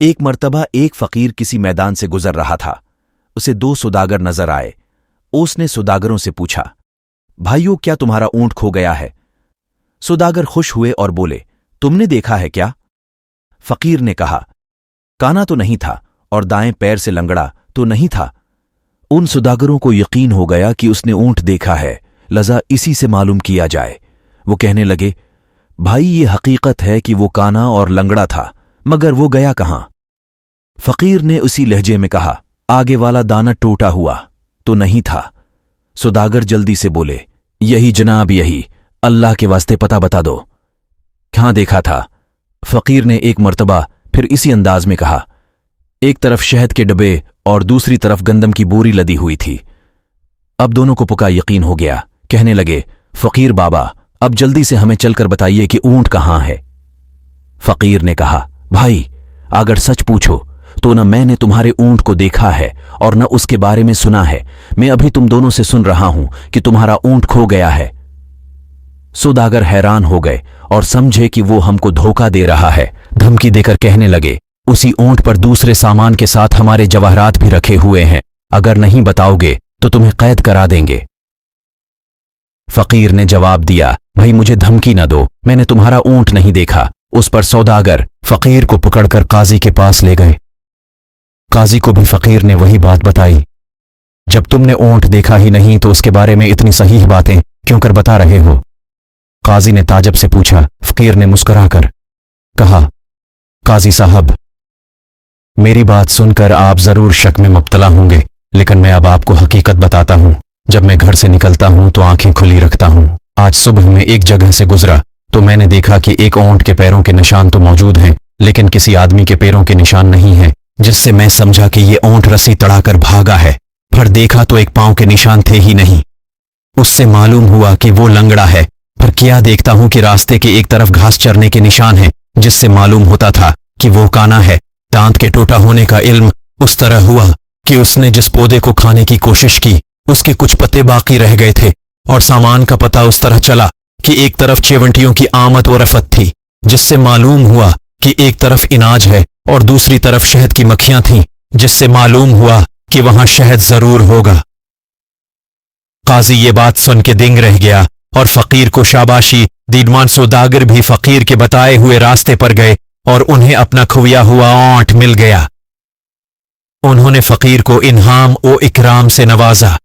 ایک مرتبہ ایک فقیر کسی میدان سے گزر رہا تھا۔ اسے دو سوداگر نظر آئے۔ اس نے سوداگروں سے پوچھا، بھائیو کیا تمہارا اونٹ کھو گیا ہے؟ سوداگر خوش ہوئے اور بولے، تم نے دیکھا ہے کیا؟ فقیر نے کہا، کانا تو نہیں تھا اور دائیں پیر سے لنگڑا تو نہیں تھا۔ ان سوداگروں کو یقین ہو گیا کہ اس نے اونٹ دیکھا ہے، لذا اسی سے معلوم کیا جائے۔ وہ کہنے لگے، بھائی یہ حقیقت ہے کہ وہ کانا اور لنگڑا تھا، مگر وہ گیا کہاں؟ فقیر نے اسی لہجے میں کہا، آگے والا دانہ ٹوٹا ہوا تو نہیں تھا۔ سوداگر جلدی سے بولے، یہی جناب یہی، اللہ کے واسطے پتہ بتا دو، کہاں دیکھا تھا؟ فقیر نے ایک مرتبہ پھر اسی انداز میں کہا، ایک طرف شہد کے ڈبے اور دوسری طرف گندم کی بوری لدی ہوئی تھی۔ اب دونوں کو پکا یقین ہو گیا، کہنے لگے، فقیر بابا اب جلدی سے ہمیں چل کر بتائیے کہ اونٹ کہاں ہے۔ فقیر نے کہا، بھائی اگر سچ پوچھو تو نہ میں نے تمہارے اونٹ کو دیکھا ہے اور نہ اس کے بارے میں سنا ہے، میں ابھی تم دونوں سے سن رہا ہوں کہ تمہارا اونٹ کھو گیا ہے۔ سوداگر حیران ہو گئے اور سمجھے کہ وہ ہم کو دھوکہ دے رہا ہے، دھمکی دے کر کہنے لگے، اسی اونٹ پر دوسرے سامان کے ساتھ ہمارے جواہرات بھی رکھے ہوئے ہیں، اگر نہیں بتاؤ گے تو تمہیں قید کرا دیں گے۔ فقیر نے جواب دیا، بھائی مجھے دھمکی نہ دو، میں نے تمہارا اونٹ نہیں دیکھا۔ اس پر سوداگر فقیر کو پکڑ کر قاضی کے پاس لے گئے۔ قاضی کو بھی فقیر نے وہی بات بتائی، جب تم نے اونٹ دیکھا ہی نہیں تو اس کے بارے میں اتنی صحیح باتیں کیوں کر بتا رہے ہو؟ قاضی نے تعجب سے پوچھا۔ فقیر نے مسکرا کر کہا، قاضی صاحب میری بات سن کر آپ ضرور شک میں مبتلا ہوں گے، لیکن میں اب آپ کو حقیقت بتاتا ہوں۔ جب میں گھر سے نکلتا ہوں تو آنکھیں کھلی رکھتا ہوں۔ آج صبح میں ایک جگہ سے گزرا تو میں نے دیکھا کہ ایک اونٹ کے پیروں کے نشان تو موجود ہیں، لیکن کسی آدمی کے پیروں کے نشان نہیں ہیں، جس سے میں سمجھا کہ یہ اونٹ رسی تڑا کر بھاگا ہے۔ پھر دیکھا تو ایک پاؤں کے نشان تھے ہی نہیں، اس سے معلوم ہوا کہ وہ لنگڑا ہے۔ پھر کیا دیکھتا ہوں کہ راستے کے ایک طرف گھاس چرنے کے نشان ہیں، جس سے معلوم ہوتا تھا کہ وہ کانا ہے۔ دانت کے ٹوٹا ہونے کا علم اس طرح ہوا کہ اس نے جس پودے کو کھانے کی کوشش کی اس کے کچھ پتے باقی رہ گئے تھے، اور سامان کا پتہ اس طرح چلا کہ ایک طرف چیونٹیوں کی آمد و رفت تھی، جس سے معلوم ہوا کہ ایک طرف اناج ہے اور دوسری طرف شہد کی مکھیاں تھیں، جس سے معلوم ہوا کہ وہاں شہد ضرور ہوگا۔ قاضی یہ بات سن کے دنگ رہ گیا اور فقیر کو شاباشی دیدمان۔ سوداگر بھی فقیر کے بتائے ہوئے راستے پر گئے اور انہیں اپنا کھویا ہوا اونٹ مل گیا۔ انہوں نے فقیر کو انعام و اکرام سے نوازا۔